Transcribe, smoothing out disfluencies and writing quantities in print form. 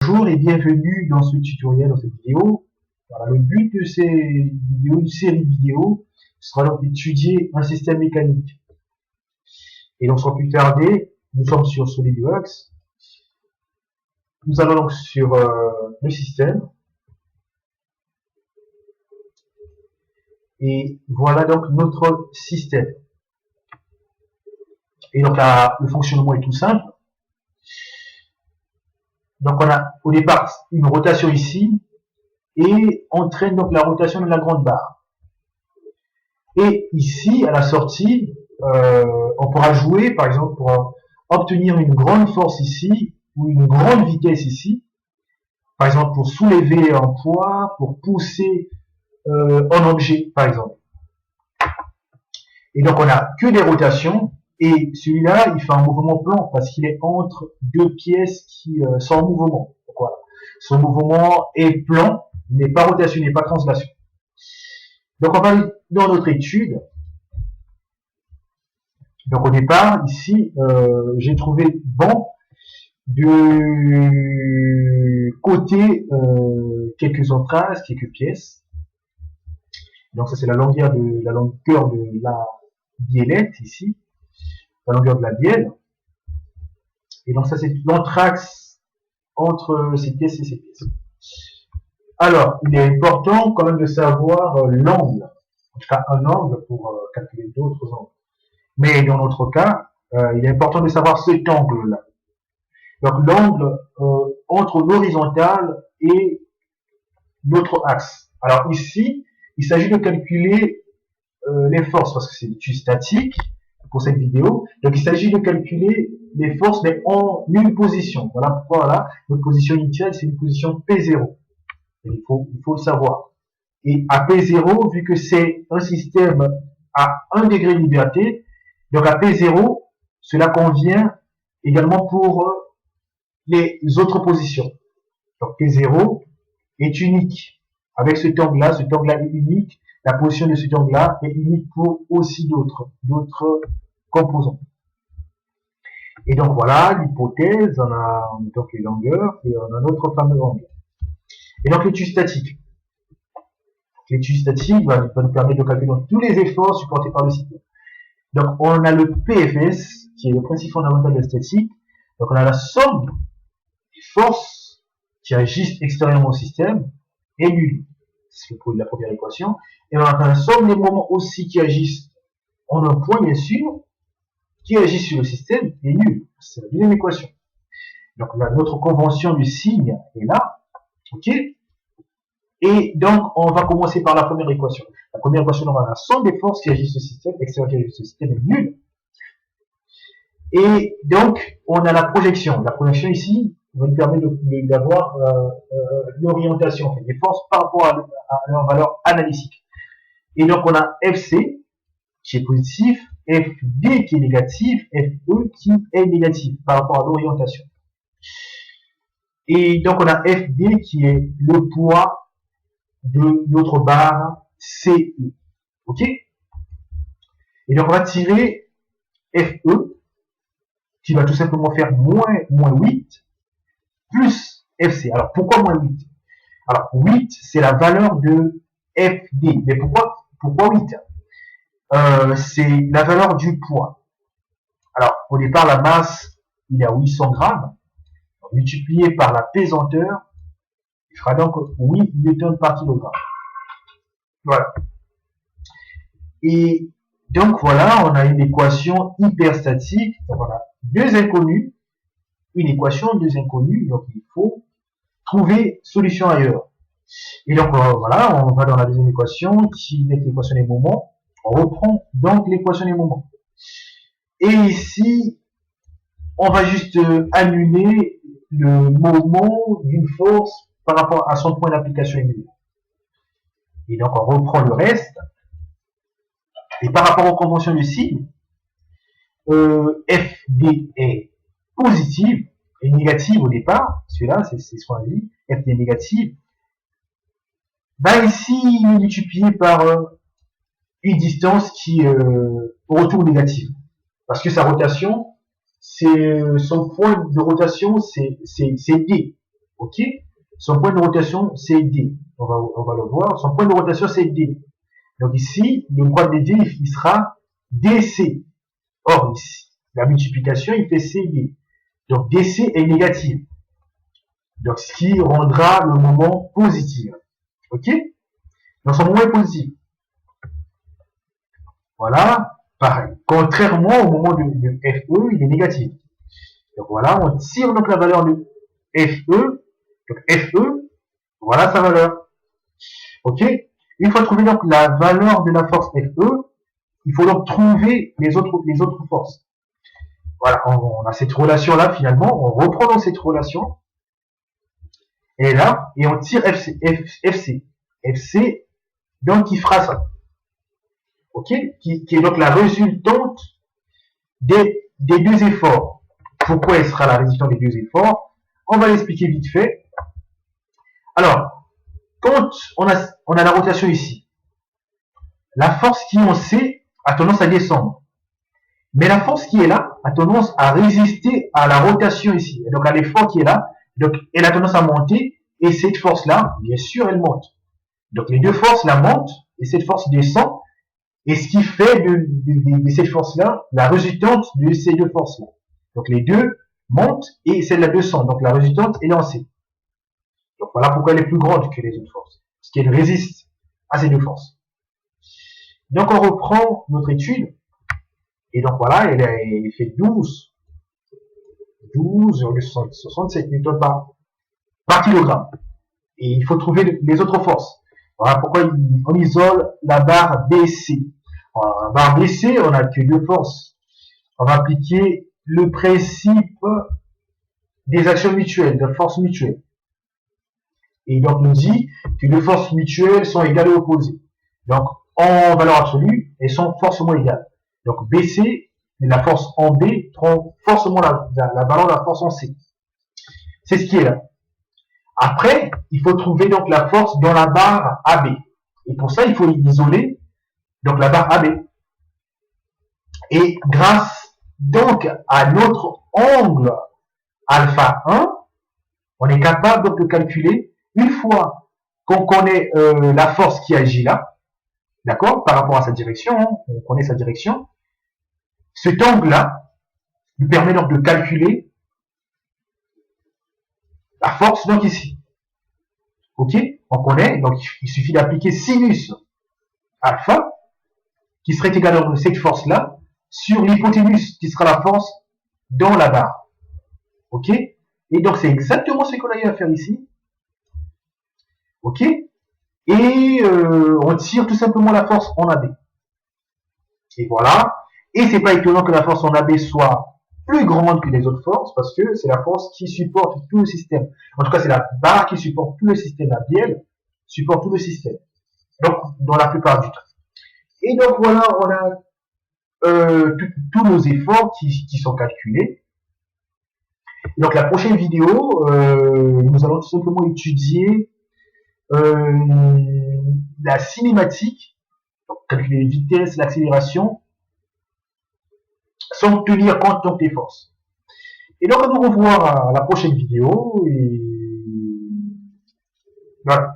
Bonjour et bienvenue dans ce tutoriel, dans cette vidéo. Voilà, le but de ces vidéos, une série de vidéos, sera donc d'étudier un système mécanique. Et donc sans plus tarder, nous sommes sur SolidWorks. Nous allons donc sur le système. Et voilà donc notre système. Et donc là, le fonctionnement est tout simple. Donc on a au départ une rotation ici et on traîne donc la rotation de la grande barre. Et ici, à la sortie, on pourra jouer par exemple pour obtenir une grande force ici ou une grande vitesse ici. Par exemple pour soulever un poids, pour pousser un objet par exemple. Et donc on a que des rotations. Et celui-là, il fait un mouvement plan parce qu'il est entre deux pièces qui sont en mouvement. Donc voilà. Son mouvement est plan, n'est pas rotation, n'est pas translation. Donc on va aller dans notre étude. Donc au départ, ici, j'ai trouvé bon de côté quelques entraces, quelques pièces. Donc ça c'est la longueur de la biellette ici. La longueur de la bielle. Et donc ça c'est l'anthrax entre ces pièces et ces pièces. Alors, il est important quand même de savoir l'angle, en tout cas un angle pour calculer d'autres angles. Mais dans notre cas, il est important de savoir cet angle-là. Donc l'angle entre l'horizontale et notre axe. Alors ici, il s'agit de calculer les forces, parce que c'est l'étude statique pour cette vidéo. Donc il s'agit de calculer les forces, mais en une position. Voilà pourquoi là, notre position initiale, c'est une position P0. Et il faut le savoir. Et à P0, vu que c'est un système à 1 degré de liberté, donc à P0, cela convient également pour les autres positions. Donc P0 est unique. Avec cet angle-là est unique. La position de cet angle-là est unique pour aussi d'autres composants. Et donc voilà, l'hypothèse, on a donc les longueurs et on a notre fameux angle. Et donc l'étude statique. L'étude statique va nous permettre de calculer tous les efforts supportés par le système. Donc on a le PFS, qui est le principe fondamental de la statique. Donc on a la somme des forces qui agissent extérieurement au système est nulle. C'est le produit de la première équation. Et on a la somme des moments aussi qui agissent en un point, bien sûr, qui agissent sur le système est nulle. C'est la deuxième équation. Donc là, notre convention du signe est là. OK? Et donc, on va commencer par la première équation. La première équation, on a la somme des forces qui agissent sur le système, extérieures qui agissent sur le système est nulle. Et donc, on a la projection. La projection ici va nous permettre d'avoir l'orientation, en fait, des forces par rapport à leur valeur analytique. Et donc, on a FC qui est positif, FD qui est négatif, FE qui est négatif par rapport à l'orientation. Et donc, on a FD qui est le poids de notre barre CE. OK? Et donc, on va tirer FE qui va tout simplement faire moins 8 plus FC. Alors, pourquoi moins 8? Alors, 8, c'est la valeur de FD. Mais pourquoi 8? C'est la valeur du poids. Alors, au départ, la masse, il est à 800 grammes. Multiplié par la pesanteur, il fera donc 8 newtons par kilogramme. Voilà. Et donc, voilà, on a une équation hyperstatique. Donc, on a deux inconnus. Une équation, deux inconnus. Donc, il faut trouver solution ailleurs. Et donc, voilà, on va dans la deuxième équation, qui est l'équation des moments. On reprend donc l'équation des moments. Et ici, on va juste annuler le moment d'une force par rapport à son point d'application immédiat. Et donc, on reprend le reste. Et par rapport aux conventions du signe, FD est positive et négative au départ. Celui-là, c'est ce qu'on a dit. FD est négative. Bah ici, il est multiplié par une distance qui retourne négative. Parce que sa rotation, son point de rotation, c'est D. Ok? Son point de rotation, c'est D. On va le voir. Son point de rotation, c'est D. Donc ici, le point de D, il sera DC. Or, ici, la multiplication, il fait CD. Donc DC est négatif. Donc ce qui rendra le moment positif. Ok? Donc son moment est positif. Voilà. Pareil. Contrairement au moment de FE, il est négatif. Donc voilà, on tire donc la valeur de FE. Donc FE, voilà sa valeur. Ok? Une fois trouvé donc la valeur de la force FE, il faut donc trouver les autres forces. Voilà, on a cette relation-là finalement, on reprend dans cette relation, et là, et on tire FC, donc qui fera ça. Ok? Qui est donc la résultante des deux efforts. Pourquoi elle sera la résultante des deux efforts? On va l'expliquer vite fait. Alors, quand on a la rotation ici, la force qui en C a tendance à descendre. Mais la force qui est là a tendance à résister à la rotation ici. Et donc à l'effort qui est là, donc elle a tendance à monter, et cette force-là, bien sûr, elle monte. Donc les deux forces la montent, et cette force descend, et ce qui fait de cette force-là la résultante de ces deux forces-là. Donc les deux montent, et celle-là descend. Donc la résultante est lancée. Donc voilà pourquoi elle est plus grande que les autres forces. Parce qu'elle résiste à ces deux forces. Donc on reprend notre étude. Et donc voilà, elle fait 12,67 newtons par kilogramme. Et il faut trouver les autres forces. Voilà pourquoi on isole la barre BC. Alors, la barre BC, on n'a que deux forces. On va appliquer le principe des actions mutuelles, de forces mutuelles. Et donc, nous dit que les forces mutuelles sont égales et opposées. Donc, en valeur absolue, elles sont forcément égales. Donc, BC, la force en B, prend forcément la valeur de la force en C. C'est ce qui est là. Après, il faut trouver donc la force dans la barre AB. Et pour ça, il faut isoler donc la barre AB. Et grâce donc à notre angle alpha 1, on est capable donc de calculer, une fois qu'on connaît la force qui agit là, d'accord, par rapport à sa direction, hein, on connaît sa direction, cet angle-là nous permet donc de calculer la force donc ici. Ok? On connaît, donc il suffit d'appliquer sinus alpha, qui serait égal à cette force-là, sur l'hypoténuse, qui sera la force dans la barre. Ok? Et donc c'est exactement ce qu'on a eu à faire ici. Ok? Et on tire tout simplement la force en AB. Et voilà. Et c'est pas étonnant que la force en AB soit plus grande que les autres forces, parce que c'est la force qui supporte tout le système. En tout cas, c'est la barre qui supporte tout le système labial, supporte tout le système. Donc, dans la plupart du temps. Et donc voilà, on a tous nos efforts qui sont calculés. Et donc la prochaine vidéo, nous allons tout simplement étudier la cinématique, donc calculer les vitesses, l'accélération, sans tenir compte donc des forces. Et donc, on va nous revoir à la prochaine vidéo. Et voilà.